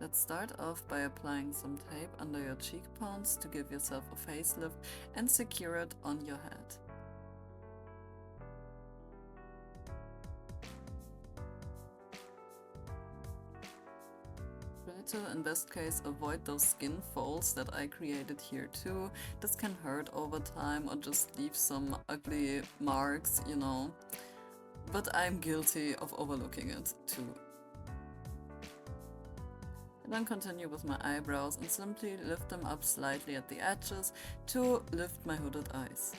Let's start off by applying some tape under your cheekbones to give yourself a facelift and secure it on your head. Try to, in best case, avoid those skin folds that I created here too. This can hurt over time or just leave some ugly marks, you know. But I'm guilty of overlooking it too. And then continue with my eyebrows and simply lift them up slightly at the edges to lift my hooded eyes.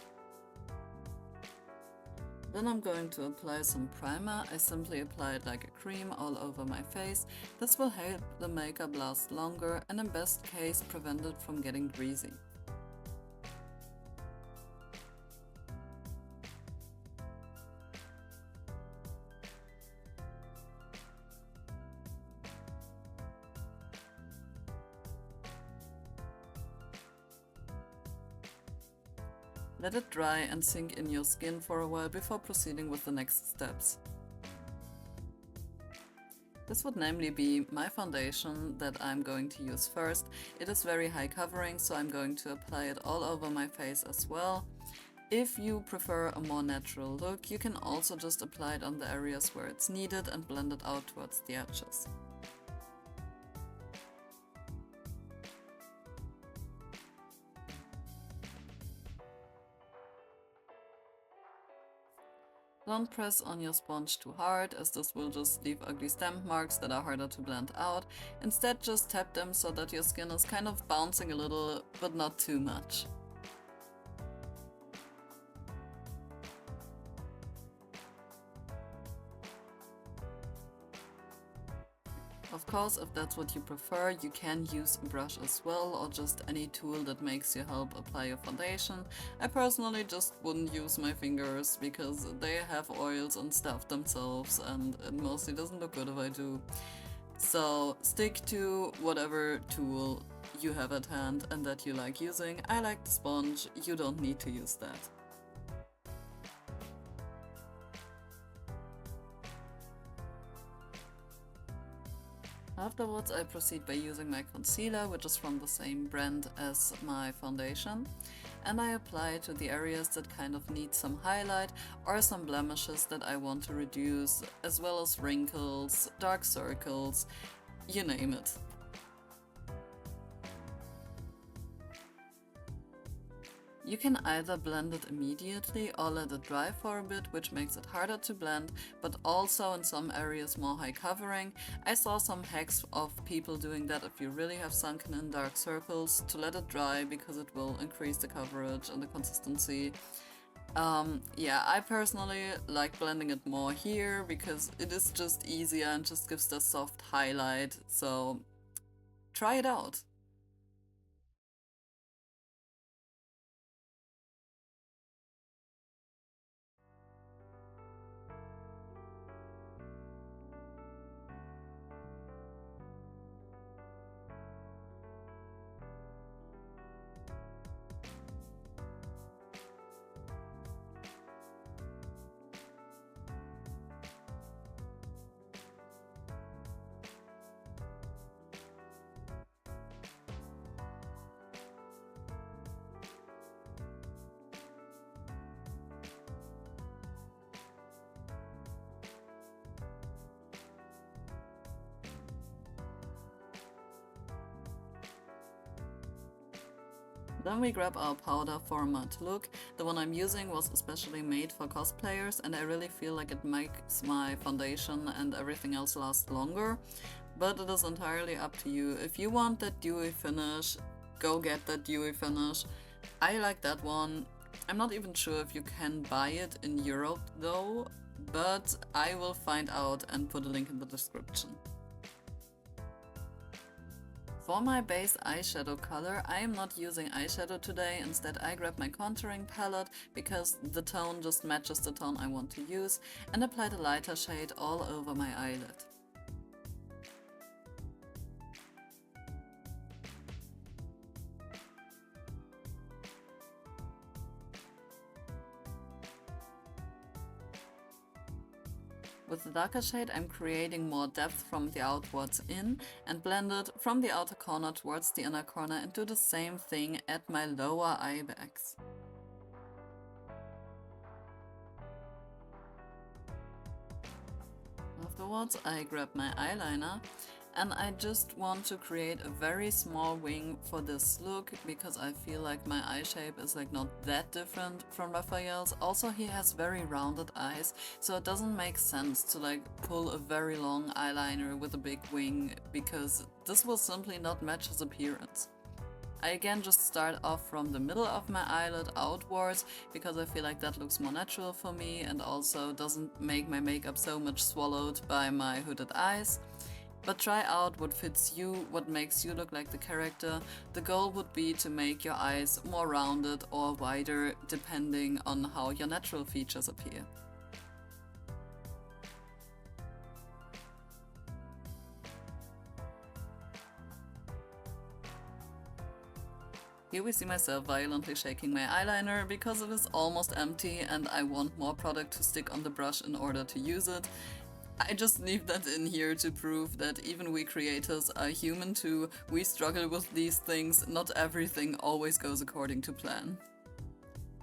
Then I'm going to apply some primer. I simply apply it like a cream all over my face. This will help the makeup last longer and in best case prevent it from getting greasy. Let it dry and sink in your skin for a while before proceeding with the next steps. This would namely be my foundation that I'm going to use first. It is very high covering, so I'm going to apply it all over my face as well. If you prefer a more natural look, you can also just apply it on the areas where it's needed and blend it out towards the edges. Don't press on your sponge too hard, as this will just leave ugly stamp marks that are harder to blend out. Instead, just tap them so that your skin is kind of bouncing a little, but not too much. Of course, if that's what you prefer, you can use a brush as well, or just any tool that makes you help apply your foundation. I personally just wouldn't use my fingers because they have oils and stuff themselves, and it mostly doesn't look good if I do. So stick to whatever tool you have at hand and that you like using. I like the sponge, you don't need to use that. Afterwards, I proceed by using my concealer, which is from the same brand as my foundation, and I apply it to the areas that kind of need some highlight or some blemishes that I want to reduce, as well as wrinkles, dark circles, you name it. You can either blend it immediately or let it dry for a bit, which makes it harder to blend, but also in some areas more high covering. I saw some hacks of people doing that if you really have sunken in dark circles, to let it dry because it will increase the coverage and the consistency. Yeah, I personally like blending it more here because it is just easier and just gives the soft highlight, so try it out. Then we grab our powder for a matte look. The one I'm using was especially made for cosplayers and I really feel like it makes my foundation and everything else last longer. But it is entirely up to you. If you want that dewy finish, go get that dewy finish. I like that one. I'm not even sure if you can buy it in Europe though, but I will find out and put a link in the description. For my base eyeshadow color, I am not using eyeshadow today. Instead, I grab my contouring palette because the tone just matches the tone I want to use, and apply the lighter shade all over my eyelid. With the darker shade, I'm creating more depth from the outwards in and blend it from the outer corner towards the inner corner and do the same thing at my lower eye bags. Afterwards, I grab my eyeliner and I just want to create a very small wing for this look because I feel like my eye shape is like not that different from Rafayel's. Also, he has very rounded eyes, so it doesn't make sense to like pull a very long eyeliner with a big wing because this will simply not match his appearance. I again just start off from the middle of my eyelid outwards because I feel like that looks more natural for me and also doesn't make my makeup so much swallowed by my hooded eyes. But try out what fits you, what makes you look like the character. The goal would be to make your eyes more rounded or wider depending on how your natural features appear. Here we see myself violently shaking my eyeliner because it is almost empty and I want more product to stick on the brush in order to use it. I just leave that in here to prove that even we creators are human too, we struggle with these things, not everything always goes according to plan.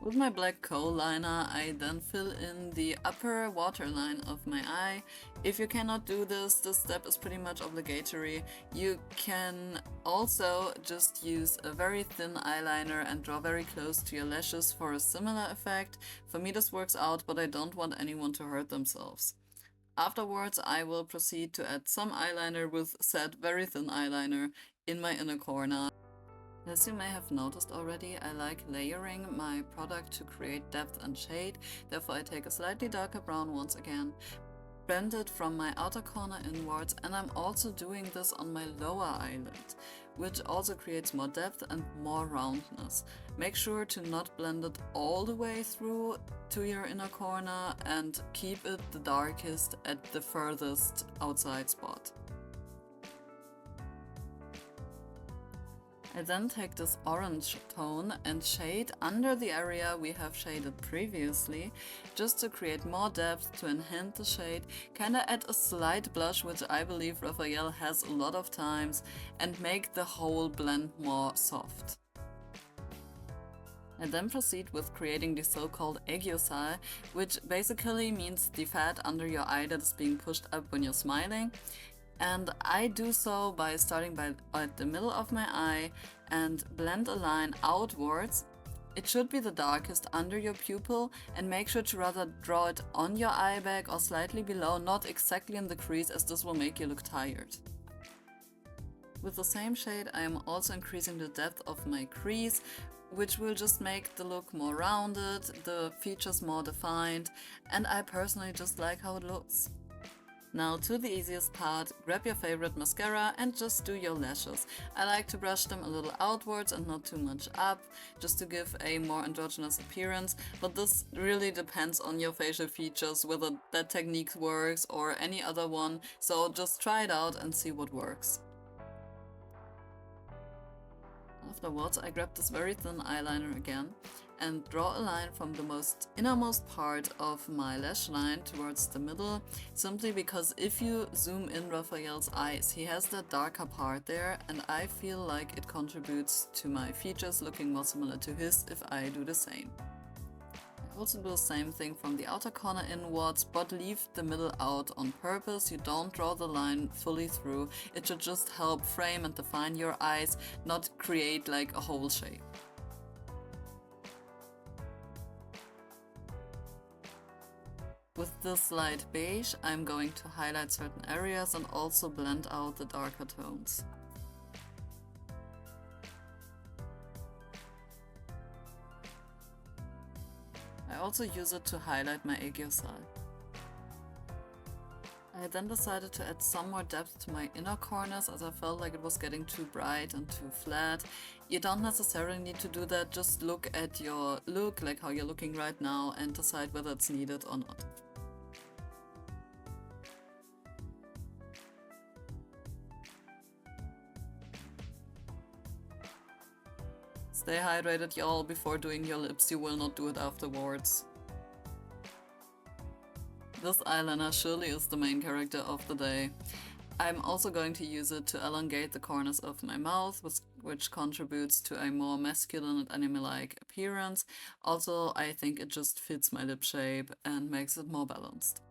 With my black kohl liner, I then fill in the upper waterline of my eye. If you cannot do this step is pretty much obligatory. You can also just use a very thin eyeliner and draw very close to your lashes for a similar effect. For me this works out, but I don't want anyone to hurt themselves. Afterwards, I will proceed to add some eyeliner with said very thin eyeliner in my inner corner. As you may have noticed already, I like layering my product to create depth and shade, therefore I take a slightly darker brown once again, blend it from my outer corner inwards, and I'm also doing this on my lower eyelid, which also creates more depth and more roundness. Make sure to not blend it all the way through to your inner corner and keep it the darkest at the furthest outside spot. I then take this orange tone and shade under the area we have shaded previously, just to create more depth, to enhance the shade, kinda add a slight blush, which I believe Rafayel has a lot of times, and make the whole blend more soft. I then proceed with creating the so-called aiguille, which basically means the fat under your eye that is being pushed up when you're smiling. And I do so by starting at the middle of my eye and blend a line outwards. It should be the darkest under your pupil, and make sure to rather draw it on your eye bag or slightly below, not exactly in the crease, as this will make you look tired. With the same shade I am also increasing the depth of my crease, which will just make the look more rounded, the features more defined, and I personally just like how it looks. Now to the easiest part, grab your favorite mascara and just do your lashes. I like to brush them a little outwards and not too much up, just to give a more androgynous appearance, but this really depends on your facial features, whether that technique works or any other one, so just try it out and see what works. Afterwards, I grab this very thin eyeliner again and draw a line from the innermost part of my lash line towards the middle, simply because if you zoom in Rafayel's eyes, he has that darker part there, and I feel like it contributes to my features looking more similar to his if I do the same. I also do the same thing from the outer corner inwards, but leave the middle out on purpose. You don't draw the line fully through. It should just help frame and define your eyes, not create like a whole shape. With this light beige, I'm going to highlight certain areas and also blend out the darker tones. I also use it to highlight my aiguille. I then decided to add some more depth to my inner corners, as I felt like it was getting too bright and too flat. You don't necessarily need to do that, just look at your look, like how you're looking right now, and decide whether it's needed or not. Stay hydrated, y'all, before doing your lips. You will not do it afterwards. This eyeliner surely is the main character of the day. I'm also going to use it to elongate the corners of my mouth, which contributes to a more masculine and anime-like appearance. Also, I think it just fits my lip shape and makes it more balanced.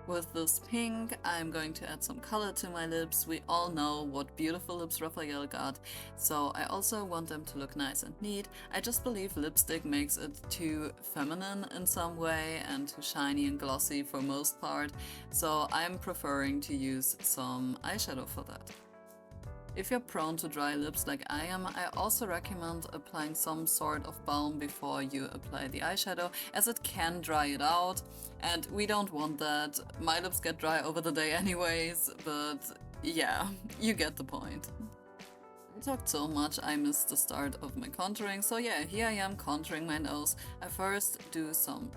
With this pink, I'm going to add some color to my lips. We all know what beautiful lips Rafayel got, so I also want them to look nice and neat. I just believe lipstick makes it too feminine in some way and too shiny and glossy for most part, so I'm preferring to use some eyeshadow for that. If you're prone to dry lips like I am, I also recommend applying some sort of balm before you apply the eyeshadow, as it can dry it out, and we don't want that. My lips get dry over the day anyways, but yeah, you get the point. I talked so much I missed the start of my contouring, so yeah, here I am contouring my nose. I first do some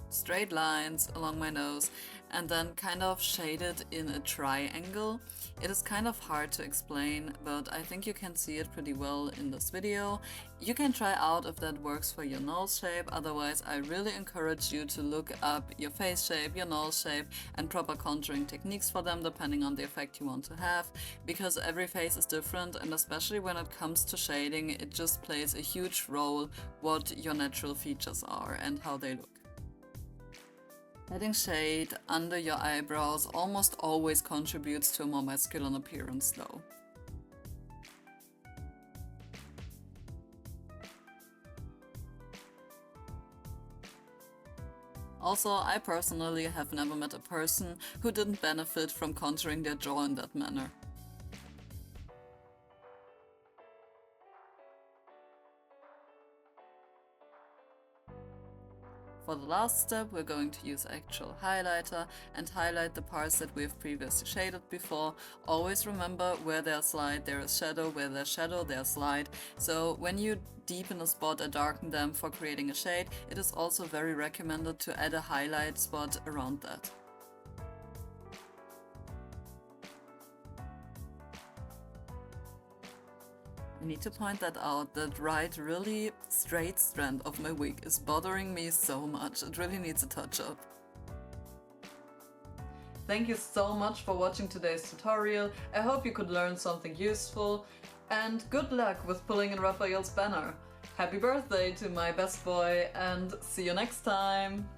straight lines along my nose and then kind of shade it in a triangle. It is kind of hard to explain, but I think you can see it pretty well in this video. You can try out if that works for your nose shape, otherwise I really encourage you to look up your face shape, your nose shape and proper contouring techniques for them depending on the effect you want to have, because every face is different, and especially when it comes to shading, it just plays a huge role what your natural features are and how they look. Adding shade under your eyebrows almost always contributes to a more masculine appearance though. Also, I personally have never met a person who didn't benefit from contouring their jaw in that manner. For the last step, we're going to use actual highlighter and highlight the parts that we have previously shaded before. Always remember, where there's light, there is shadow, where there's shadow, there's light. So when you deepen a spot or darken them for creating a shade, it is also very recommended to add a highlight spot around that. I need to point that out, that right really straight strand of my wig is bothering me so much. It really needs a touch-up. Thank you so much for watching today's tutorial. I hope you could learn something useful, and good luck with pulling in Rafayel's banner. Happy birthday to my best boy, and see you next time!